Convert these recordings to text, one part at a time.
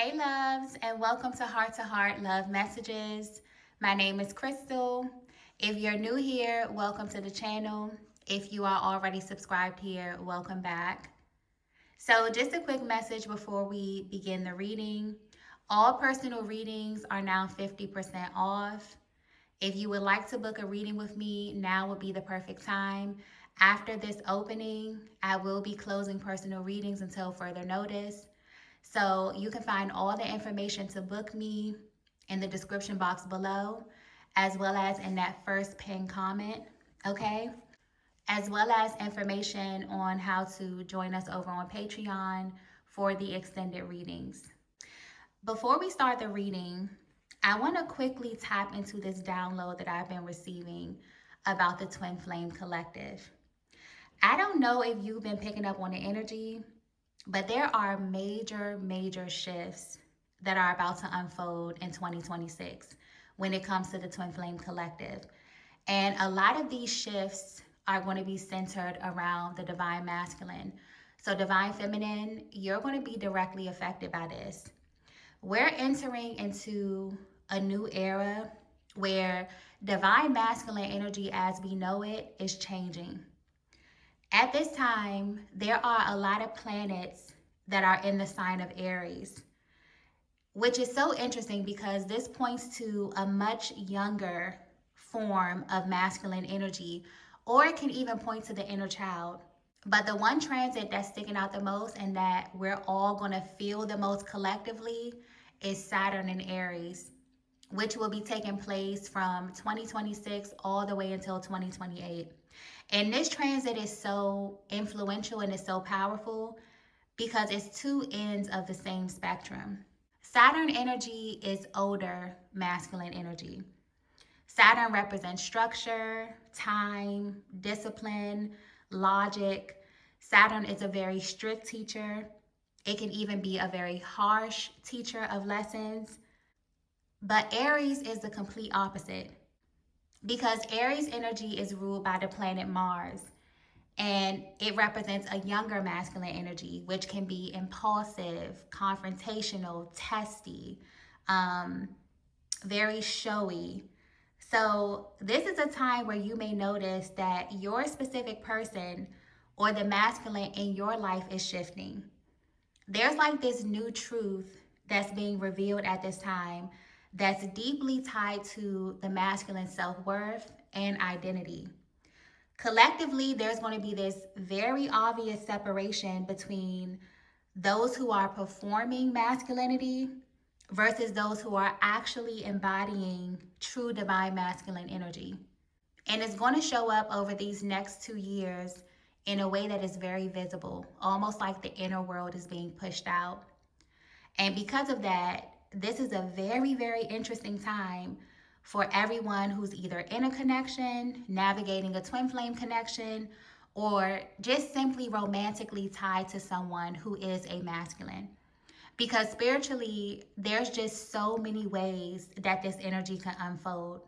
Hey loves, and welcome to Heart Love Messages. My name is Crystal. If you're new here, welcome to the channel. If you are already subscribed here, welcome back. So just a quick message before we begin the reading. All personal readings are now 50% off. If you would like to book a reading with me, now would be the perfect time. After this opening, I will be closing personal readings until further notice. So you can find all the information to book me in the description box below, as well as in that first pinned comment, okay? As well as information on how to join us over on Patreon for the extended readings. Before we start the reading, I want to quickly tap into this download that I've been receiving about the Twin Flame Collective. I don't know if you've been picking up on the energy, but there are major shifts that are about to unfold in 2026 when it comes to the Twin Flame Collective. And a lot of these shifts are going to be centered around the Divine Masculine. So Divine Feminine, you're going to be directly affected by this. We're entering into a new era where Divine Masculine energy as we know it is changing. At this time, there are a lot of planets that are in the sign of Aries, which is so interesting because this points to a much younger form of masculine energy, or it can even point to the inner child. But the one transit that's sticking out the most and that we're all going to feel the most collectively is Saturn in Aries, which will be taking place from 2026 all the way until 2028. And this transit is so influential and is so powerful because it's two ends of the same spectrum. Saturn energy is older masculine energy. Saturn represents structure, time, discipline, logic. Saturn is a very strict teacher. It can even be a very harsh teacher of lessons. But Aries is the complete opposite because Aries energy is ruled by the planet Mars, and it represents a younger masculine energy, which can be impulsive, confrontational, testy, very showy. So this is a time where you may notice that your specific person or the masculine in your life is shifting. There's like this new truth that's being revealed at this time that's deeply tied to the masculine self-worth and identity. Collectively, there's going to be this very obvious separation between those who are performing masculinity versus those who are actually embodying true divine masculine energy. And it's going to show up over these next 2 years in a way that is very visible, almost like the inner world is being pushed out. And because of that, this is a very interesting time for everyone who's either in a connection, navigating a twin flame connection, or just simply romantically tied to someone who is a masculine. Because spiritually, there's just so many ways that this energy can unfold.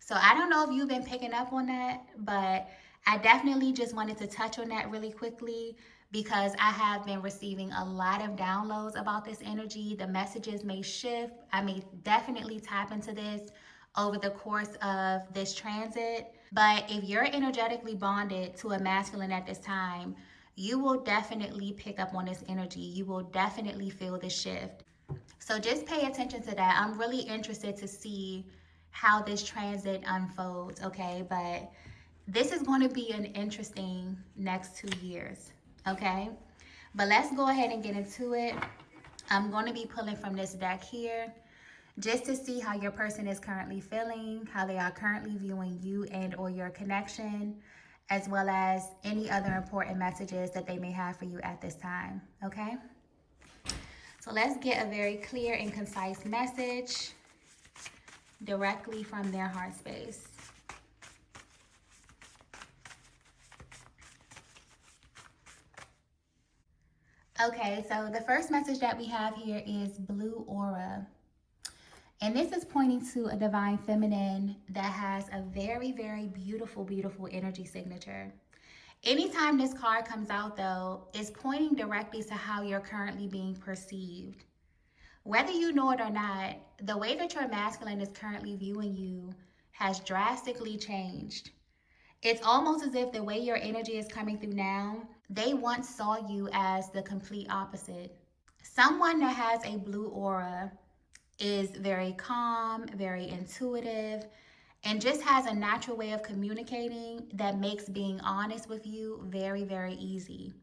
So I don't know if you've been picking up on that, but I definitely just wanted to touch on that really quickly because I have been receiving a lot of downloads about this energy. The messages may shift. I may definitely tap into this over the course of this transit. But if you're energetically bonded to a masculine at this time, you will definitely pick up on this energy. You will definitely feel the shift. So just pay attention to that. I'm really interested to see how this transit unfolds, okay? But this is going to be an interesting next 2 years, okay? But let's go ahead and get into it. I'm going to be pulling from this deck here just to see how your person is currently feeling, how they are currently viewing you and or your connection, as well as any other important messages that they may have for you at this time, okay? So let's get a very clear and concise message directly from their heart space. Okay, so the first message that we have here is blue aura. And this is pointing to a divine feminine that has a very beautiful energy signature. Anytime this card comes out though, it's pointing directly to how you're currently being perceived. Whether you know it or not, the way that your masculine is currently viewing you has drastically changed. It's almost as if the way your energy is coming through now, they once saw you as the complete opposite. Someone that has a blue aura is very calm, very intuitive, and just has a natural way of communicating that makes being honest with you very, very easy.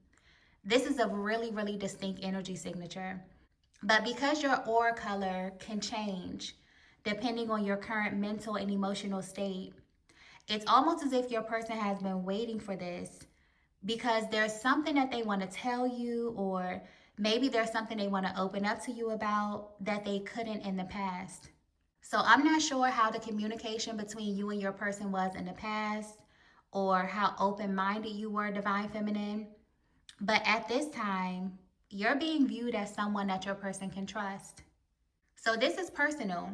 This is a really, really distinct energy signature. But because your aura color can change depending on your current mental and emotional state, it's almost as if your person has been waiting for this because there's something that they want to tell you, or maybe there's something they want to open up to you about that they couldn't in the past. So I'm not sure how the communication between you and your person was in the past, or how open-minded you were, Divine Feminine. But at this time, you're being viewed as someone that your person can trust. So this is personal.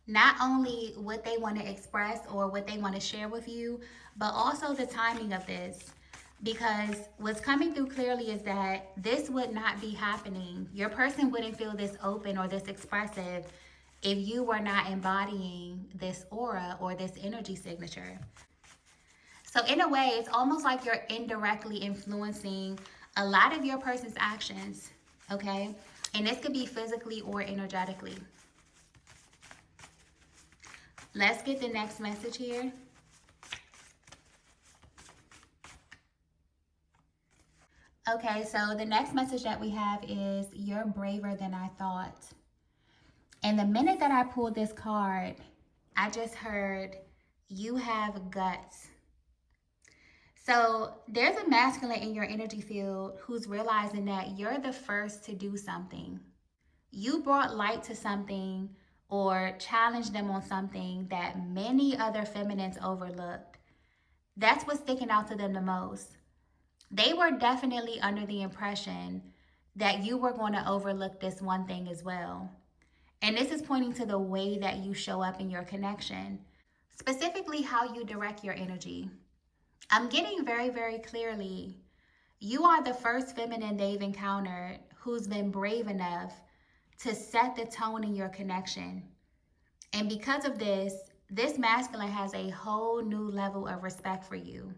Not only what they want to express or what they want to share with you, but also the timing of this. Because what's coming through clearly is that this would not be happening. Your person wouldn't feel this open or this expressive if you were not embodying this aura or this energy signature. So in a way, it's almost like you're indirectly influencing a lot of your person's actions, okay? And this could be physically or energetically. Let's get the next message here. Okay, so the next message that we have is, you're braver than I thought. And the minute that I pulled this card, I just heard, you have guts. So there's a masculine in your energy field who's realizing that you're the first to do something. You brought light to something or challenged them on something that many other feminines overlooked. That's what's sticking out to them the most. They were definitely under the impression that you were going to overlook this one thing as well. And this is pointing to the way that you show up in your connection, specifically how you direct your energy. I'm getting very, very clearly, you are the first feminine they've encountered who's been brave enough to set the tone in your connection. And because of this, this masculine has a whole new level of respect for you.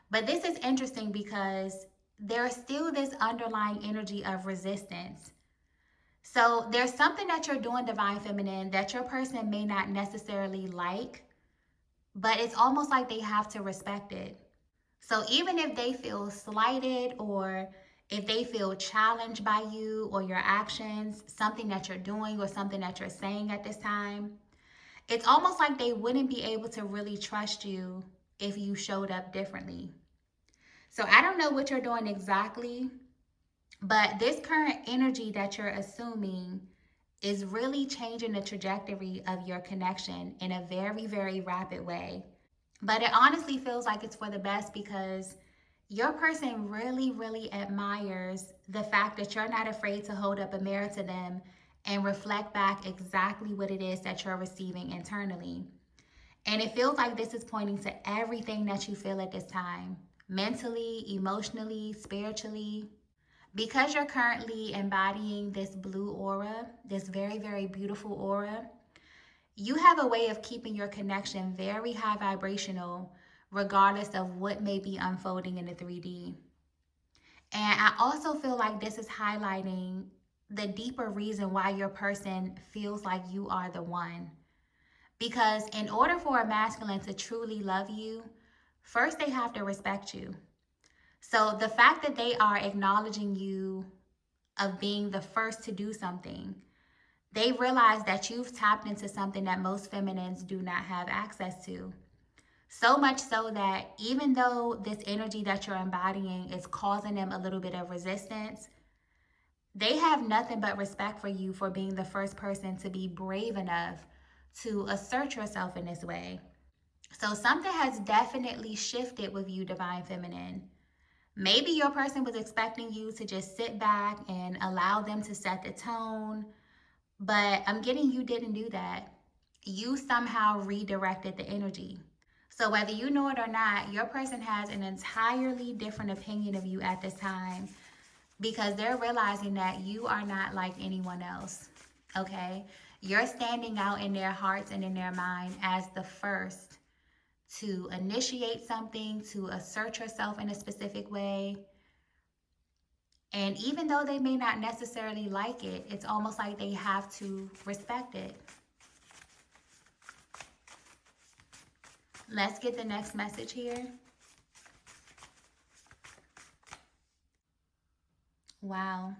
But this is interesting because there's still this underlying energy of resistance. So there's something that you're doing, Divine Feminine, that your person may not necessarily like, but it's almost like they have to respect it. So even if they feel slighted, or if they feel challenged by you or your actions, something that you're doing or something that you're saying at this time, it's almost like they wouldn't be able to really trust you if you showed up differently. So I don't know what you're doing exactly, but this current energy that you're assuming is really changing the trajectory of your connection in a very, very rapid way. But it honestly feels like it's for the best, because your person really, really admires the fact that you're not afraid to hold up a mirror to them and reflect back exactly what it is that you're receiving internally. And it feels like this is pointing to everything that you feel at this time, mentally, emotionally, spiritually. Because you're currently embodying this blue aura, this very, very beautiful aura, you have a way of keeping your connection very high vibrational, regardless of what may be unfolding in the 3D. And I also feel like this is highlighting the deeper reason why your person feels like you are the one. Because in order for a masculine to truly love you, first they have to respect you. So the fact that they are acknowledging you of being the first to do something, they realize that you've tapped into something that most feminines do not have access to. So much so that even though this energy that you're embodying is causing them a little bit of resistance, they have nothing but respect for you for being the first person to be brave enough to assert yourself in this way. So something has definitely shifted with you, Divine Feminine. Maybe your person was expecting you to just sit back and allow them to set the tone, but I'm getting you didn't do that. You somehow redirected the energy. So whether you know it or not, your person has an entirely different opinion of you at this time, because they're realizing that you are not like anyone else, okay? You're standing out in their hearts and in their mind as the first to initiate something, to assert yourself in a specific way. And even though they may not necessarily like it, it's almost like they have to respect it. Let's get the next message here. Wow.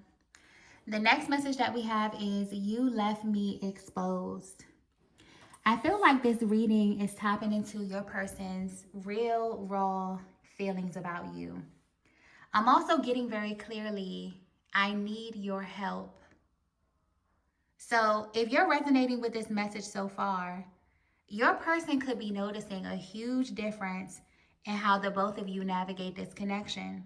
The next message that we have is, you left me exposed. I feel like this reading is tapping into your person's real, raw feelings about you. I'm also getting very clearly, I need your help. So if you're resonating with this message so far, your person could be noticing a huge difference in how the both of you navigate this connection.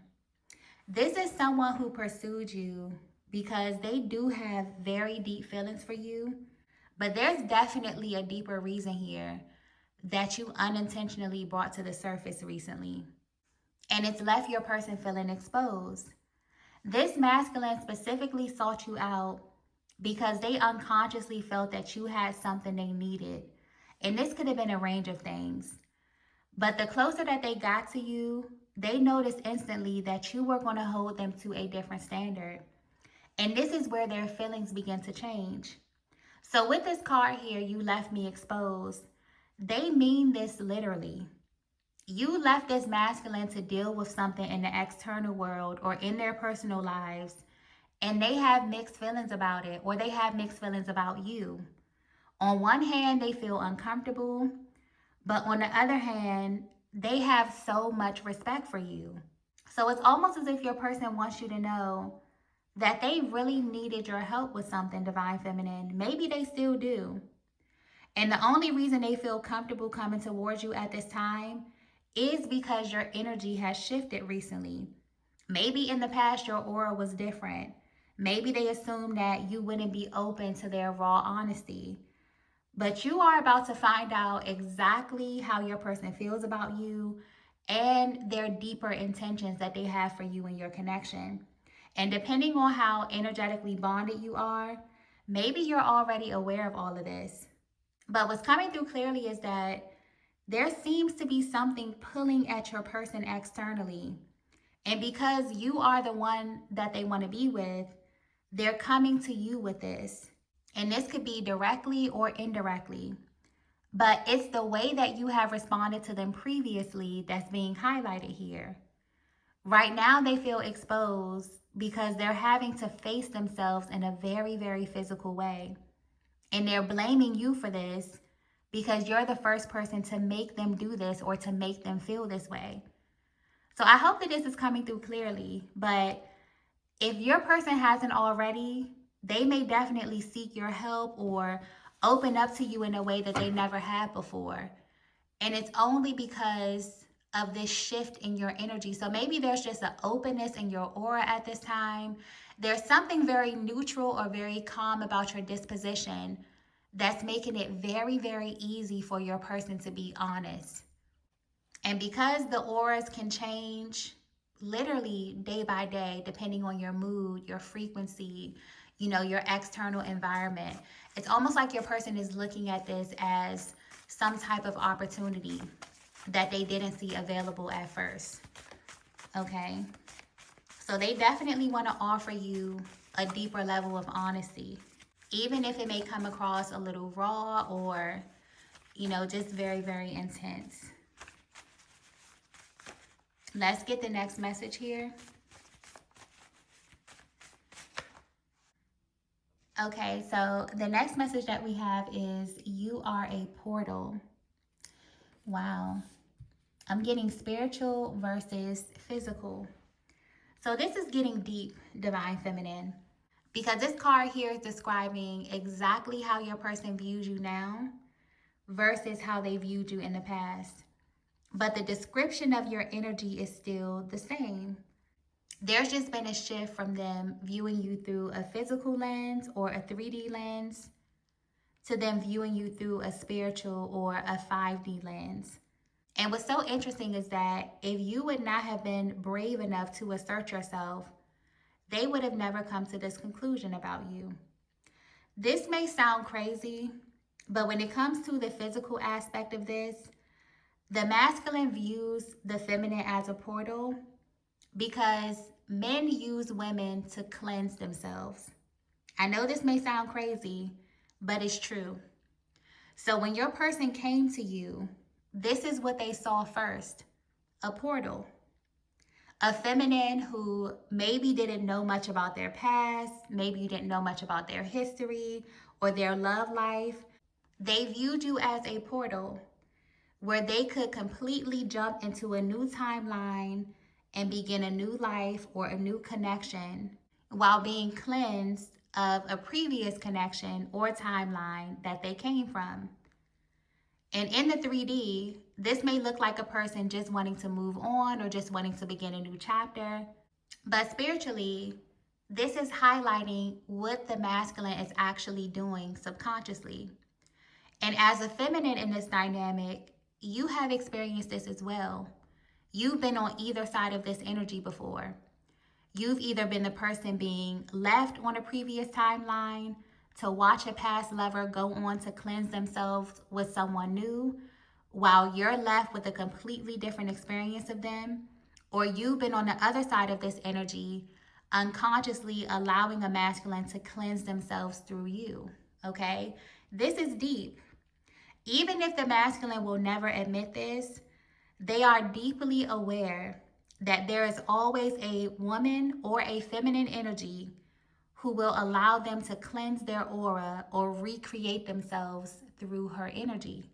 This is someone who pursued you because they do have very deep feelings for you, but there's definitely a deeper reason here that you unintentionally brought to the surface recently. And it's left your person feeling exposed. This masculine specifically sought you out because they unconsciously felt that you had something they needed. And this could have been a range of things. But the closer that they got to you, they noticed instantly that you were going to hold them to a different standard. And this is where their feelings begin to change. So with this card here, you left me exposed, they mean this literally. You left this masculine to deal with something in the external world or in their personal lives, and they have mixed feelings about it, or they have mixed feelings about you. On one hand, they feel uncomfortable, but on the other hand, they have so much respect for you. So it's almost as if your person wants you to know that they really needed your help with something, Divine Feminine. Maybe they still do. And the only reason they feel comfortable coming towards you at this time is because your energy has shifted recently. Maybe in the past your aura was different. Maybe they assumed that you wouldn't be open to their raw honesty. But you are about to find out exactly how your person feels about you and their deeper intentions that they have for you and your connection. And depending on how energetically bonded you are, maybe you're already aware of all of this. But what's coming through clearly is that there seems to be something pulling at your person externally. And because you are the one that they want to be with, they're coming to you with this. And this could be directly or indirectly. But it's the way that you have responded to them previously that's being highlighted here. Right now, they feel exposed because they're having to face themselves in a very, very physical way. And they're blaming you for this because you're the first person to make them do this or to make them feel this way. So I hope that this is coming through clearly. But if your person hasn't already, they may definitely seek your help or open up to you in a way that they never had before. And it's only because of this shift in your energy. So maybe there's just an openness in your aura at this time. There's something very neutral or very calm about your disposition that's making it very, very easy for your person to be honest. And because the auras can change literally day by day, depending on your mood, your frequency, your external environment, it's almost like your person is looking at this as some type of opportunity that they didn't see available at first. Okay? So they definitely want to offer you a deeper level of honesty, even if it may come across a little raw or, just very, very intense. Let's get the next message here. Okay, so the next message that we have is, you are a portal. Wow. I'm getting spiritual versus physical. So this is getting deep, Divine Feminine, because this card here is describing exactly how your person views you now versus how they viewed you in the past. But the description of your energy is still the same. There's just been a shift from them viewing you through a physical lens or a 3D lens to them viewing you through a spiritual or a 5D lens. And what's so interesting is that if you would not have been brave enough to assert yourself, they would have never come to this conclusion about you. This may sound crazy, but when it comes to the physical aspect of this, the masculine views the feminine as a portal because men use women to cleanse themselves. I know this may sound crazy, but it's true. So when your person came to you, this is what they saw first: a portal. A feminine who maybe didn't know much about their past, maybe you didn't know much about their history or their love life. They viewed you as a portal where they could completely jump into a new timeline and begin a new life or a new connection while being cleansed of a previous connection or timeline that they came from. And in the 3D, this may look like a person just wanting to move on or just wanting to begin a new chapter. But spiritually, this is highlighting what the masculine is actually doing subconsciously. And as a feminine in this dynamic, you have experienced this as well. You've been on either side of this energy before. You've either been the person being left on a previous timeline to watch a past lover go on to cleanse themselves with someone new, while you're left with a completely different experience of them. Or you've been on the other side of this energy, unconsciously allowing a masculine to cleanse themselves through you. Okay? This is deep. Even if the masculine will never admit this, they are deeply aware that there is always a woman or a feminine energy who will allow them to cleanse their aura or recreate themselves through her energy.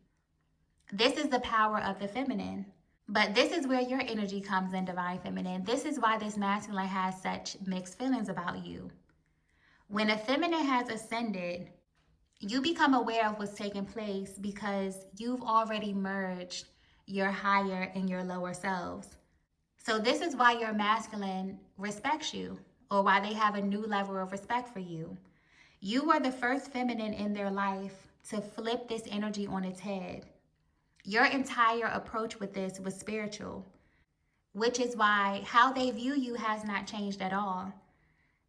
This is the power of the feminine. But this is where your energy comes in, divine feminine. This is why this masculine has such mixed feelings about you. When a feminine has ascended, you become aware of what's taking place because you've already merged your higher and your lower selves. So this is why your masculine respects you, or why they have a new level of respect for you. You were the first feminine in their life to flip this energy on its head. Your entire approach with this was spiritual, which is why how they view you has not changed at all.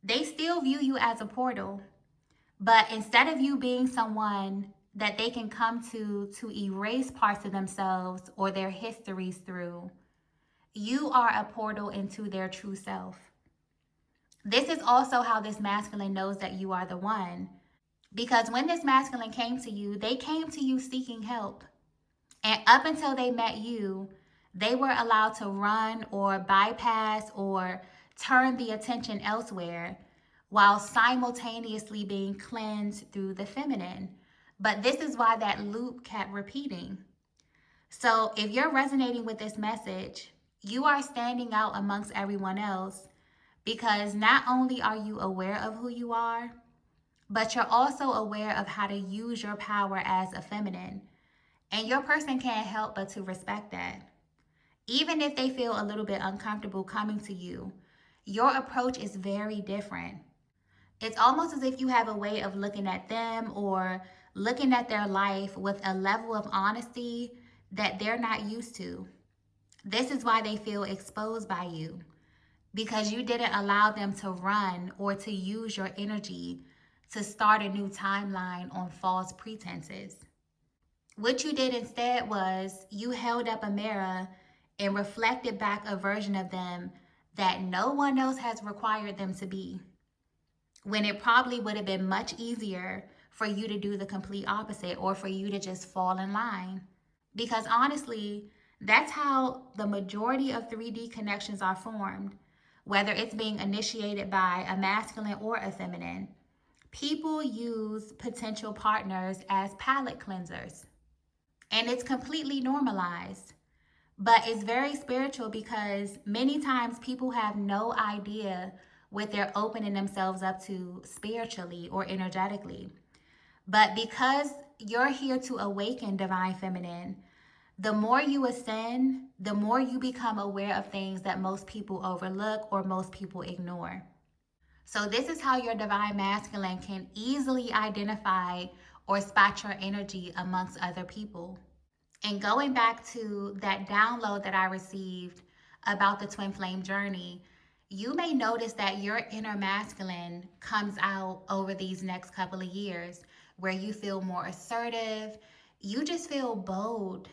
They still view you as a portal, but instead of you being someone that they can come to erase parts of themselves or their histories through, you are a portal into their true self. This is also how this masculine knows that you are the one. Because when this masculine came to you, they came to you seeking help. And up until they met you, they were allowed to run or bypass or turn the attention elsewhere while simultaneously being cleansed through the feminine. But this is why that loop kept repeating. So if you're resonating with this message, you are standing out amongst everyone else because not only are you aware of who you are, but you're also aware of how to use your power as a feminine. And your person can't help but to respect that. Even if they feel a little bit uncomfortable coming to you, your approach is very different. It's almost as if you have a way of looking at them or looking at their life with a level of honesty that they're not used to. This is why they feel exposed by you, because you didn't allow them to run or to use your energy to start a new timeline on false pretenses. What you did instead was you held up a mirror and reflected back a version of them that no one else has required them to be, when it probably would have been much easier for you to do the complete opposite or for you to just fall in line. Because honestly, that's how the majority of 3D connections are formed, whether it's being initiated by a masculine or a feminine. People use potential partners as palate cleansers, and it's completely normalized. But it's very spiritual because many times people have no idea what they're opening themselves up to spiritually or energetically. But because you're here to awaken, divine feminine, the more you ascend, the more you become aware of things that most people overlook or most people ignore. So this is how your divine masculine can easily identify or spot your energy amongst other people. And going back to that download that I received about the twin flame journey, You may notice that your inner masculine comes out over these next couple of years where you feel more assertive. You just feel bold,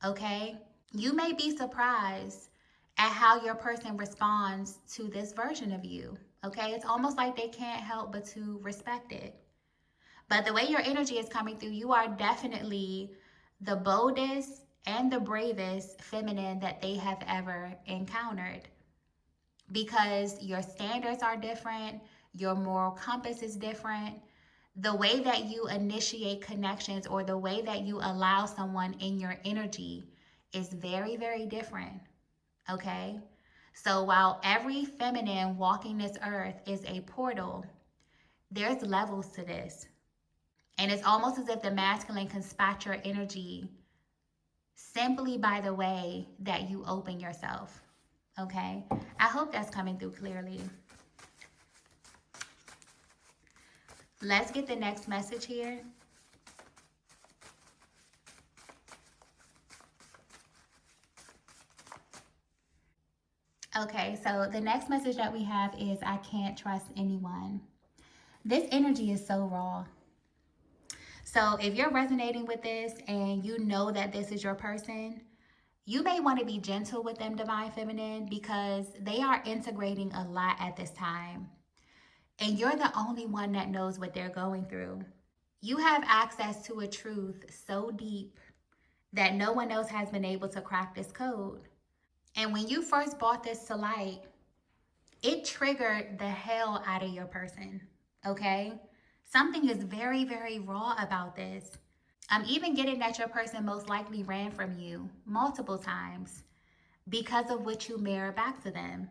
okay? You may be surprised at how your person responds to this version of you, okay? It's almost like they can't help but to respect it. But the way your energy is coming through, you are definitely the boldest and the bravest feminine that they have ever encountered, because your standards are different, your moral compass is different. The way that you initiate connections or the way that you allow someone in your energy is very, very different. Okay? So while every feminine walking this earth is a portal, there's levels to this. And it's almost as if the masculine can spot your energy simply by the way that you open yourself. Okay? I hope that's coming through clearly. Let's get the next message here. Okay, so the next message that we have is I can't trust anyone. This energy is so raw. So if you're resonating with this and you know that this is your person, you may want to be gentle with them, Divine Feminine, because they are integrating a lot at this time. And you're the only one that knows what they're going through. You have access to a truth so deep that no one else has been able to crack this code. And when you first brought this to light, it triggered the hell out of your person, okay? Something is very, very raw about this. I'm even getting that your person most likely ran from you multiple times because of what you mirror back to them.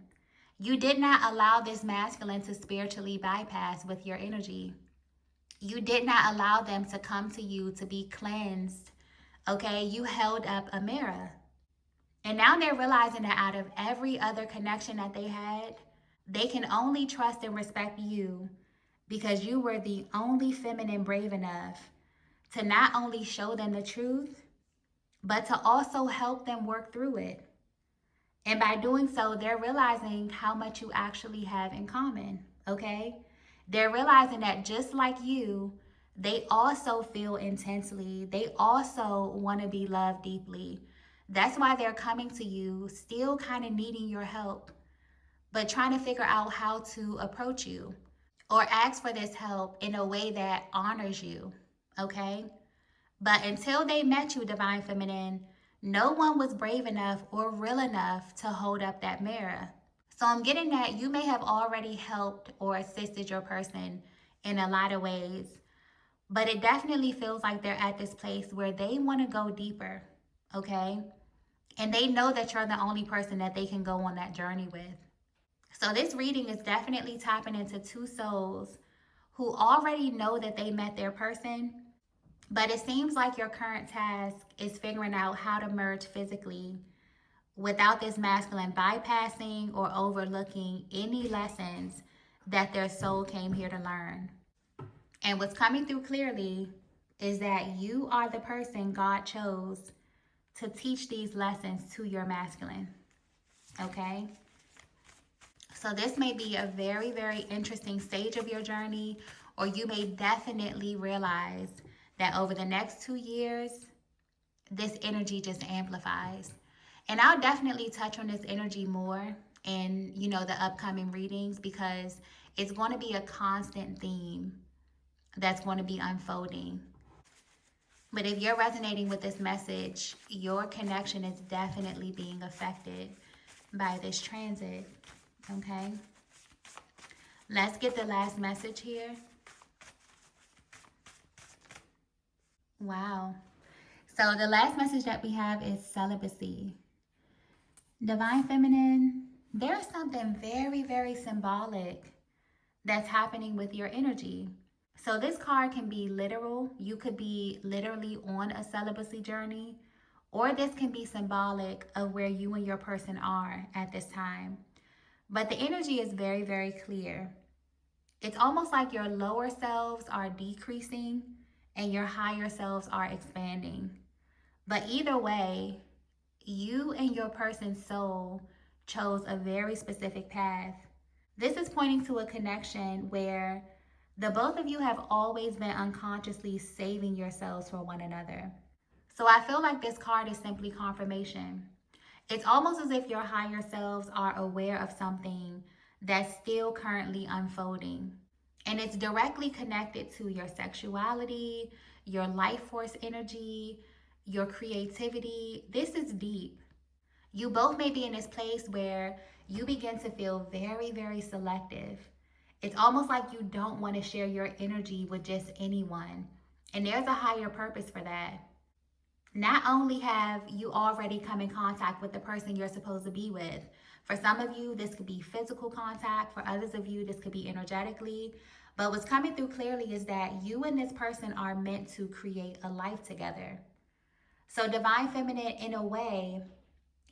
You did not allow this masculine to spiritually bypass with your energy. You did not allow them to come to you to be cleansed, okay? You held up a mirror. And now they're realizing that out of every other connection that they had, they can only trust and respect you because you were the only feminine brave enough to not only show them the truth, but to also help them work through it. And by doing so, they're realizing how much you actually have in common, okay? They're realizing that just like you, they also feel intensely. They also want to be loved deeply. That's why they're coming to you, still kind of needing your help, but trying to figure out how to approach you or ask for this help in a way that honors you, okay? But until they met you, Divine Feminine, no one was brave enough or real enough to hold up that mirror. So I'm getting that you may have already helped or assisted your person in a lot of ways, but it definitely feels like they're at this place where they want to go deeper, okay? And they know that you're the only person that they can go on that journey with. So this reading is definitely tapping into two souls who already know that they met their person, but it seems like your current task is figuring out how to merge physically without this masculine bypassing or overlooking any lessons that their soul came here to learn. And what's coming through clearly is that you are the person God chose to teach these lessons to your masculine. Okay? So this may be a very, very interesting stage of your journey, or you may definitely realize that over the next 2 years, this energy just amplifies. And I'll definitely touch on this energy more in, the upcoming readings, because it's going to be a constant theme that's going to be unfolding. But if you're resonating with this message, your connection is definitely being affected by this transit. Okay? Let's get the last message here. Wow. So the last message that we have is celibacy. Divine Feminine, there's something very, very symbolic that's happening with your energy. So this card can be literal. You could be literally on a celibacy journey, or this can be symbolic of where you and your person are at this time. But the energy is very, very clear. It's almost like your lower selves are decreasing and your higher selves are expanding. But either way, you and your person's soul chose a very specific path. This is pointing to a connection where the both of you have always been unconsciously saving yourselves for one another. So I feel like this card is simply confirmation. It's almost as if your higher selves are aware of something that's still currently unfolding. And it's directly connected to your sexuality, your life force energy, your creativity. This is deep. You both may be in this place where you begin to feel very, very selective. It's almost like you don't want to share your energy with just anyone. And there's a higher purpose for that. Not only have you already come in contact with the person you're supposed to be with, for some of you, this could be physical contact. For others of you, this could be energetically. But what's coming through clearly is that you and this person are meant to create a life together. So Divine Feminine, in a way,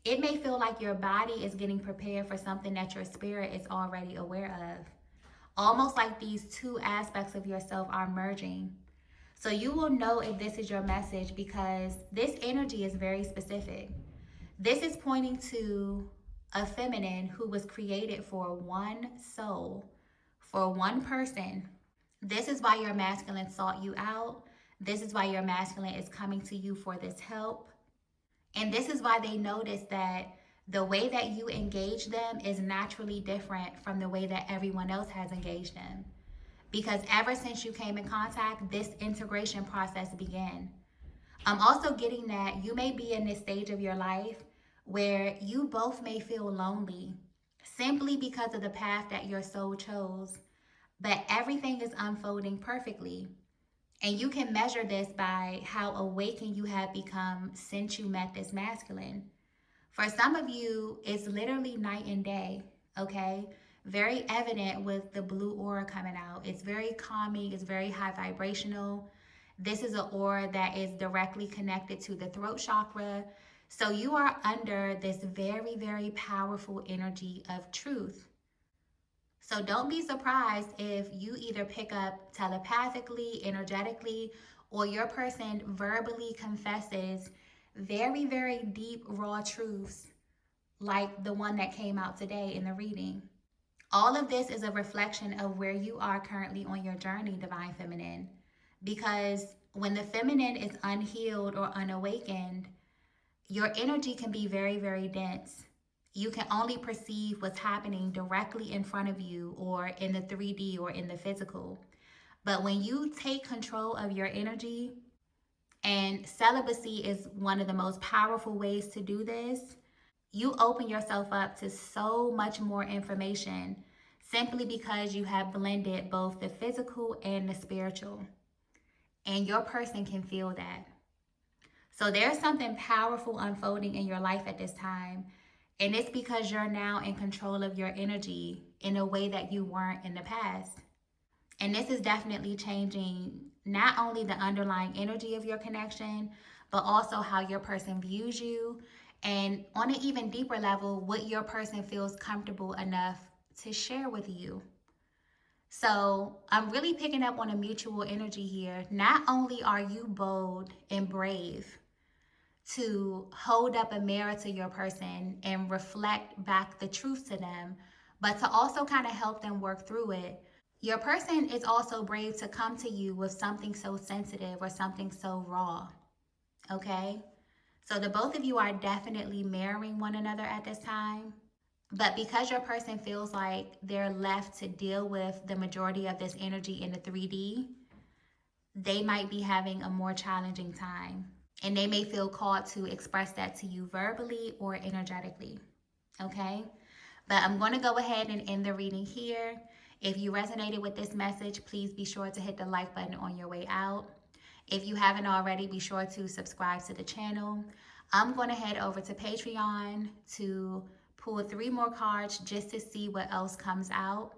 it may feel like your body is getting prepared for something that your spirit is already aware of. Almost like these two aspects of yourself are merging. So you will know if this is your message because this energy is very specific. This is pointing to a feminine who was created for one soul, for one person. This is why your masculine sought you out. This is why your masculine is coming to you for this help. And this is why they notice that the way that you engage them is naturally different from the way that everyone else has engaged them. Because ever since you came in contact, this integration process began. I'm also getting that you may be in this stage of your life where you both may feel lonely simply because of the path that your soul chose, but everything is unfolding perfectly. And you can measure this by how awakened you have become since you met this masculine. For some of you, it's literally night and day, okay? Very evident with the blue aura coming out. It's very calming, it's very high vibrational. This is an aura that is directly connected to the throat chakra. So you are under this very, very powerful energy of truth. So don't be surprised if you either pick up telepathically, energetically, or your person verbally confesses very, very deep, raw truths like the one that came out today in the reading. All of this is a reflection of where you are currently on your journey, Divine Feminine. Because when the feminine is unhealed or unawakened, your energy can be very, very dense. You can only perceive what's happening directly in front of you or in the 3D or in the physical. But when you take control of your energy, and celibacy is one of the most powerful ways to do this, you open yourself up to so much more information simply because you have blended both the physical and the spiritual. And your person can feel that. So there's something powerful unfolding in your life at this time. And it's because you're now in control of your energy in a way that you weren't in the past. And this is definitely changing not only the underlying energy of your connection, but also how your person views you. And on an even deeper level, what your person feels comfortable enough to share with you. So I'm really picking up on a mutual energy here. Not only are you bold and brave to hold up a mirror to your person and reflect back the truth to them, but to also kind of help them work through it. Your person is also brave to come to you with something so sensitive or something so raw, okay? So the both of you are definitely mirroring one another at this time. But because your person feels like they're left to deal with the majority of this energy in the 3D, they might be having a more challenging time. And they may feel called to express that to you verbally or energetically, okay? But I'm going to go ahead and end the reading here. If you resonated with this message, please be sure to hit the like button on your way out. If you haven't already, be sure to subscribe to the channel. I'm going to head over to Patreon to pull 3 more cards just to see what else comes out.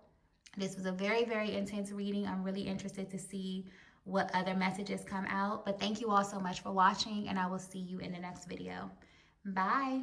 This was a very, very intense reading. I'm really interested to see what other messages come out. But thank you all so much for watching, and I will see you in the next video. Bye.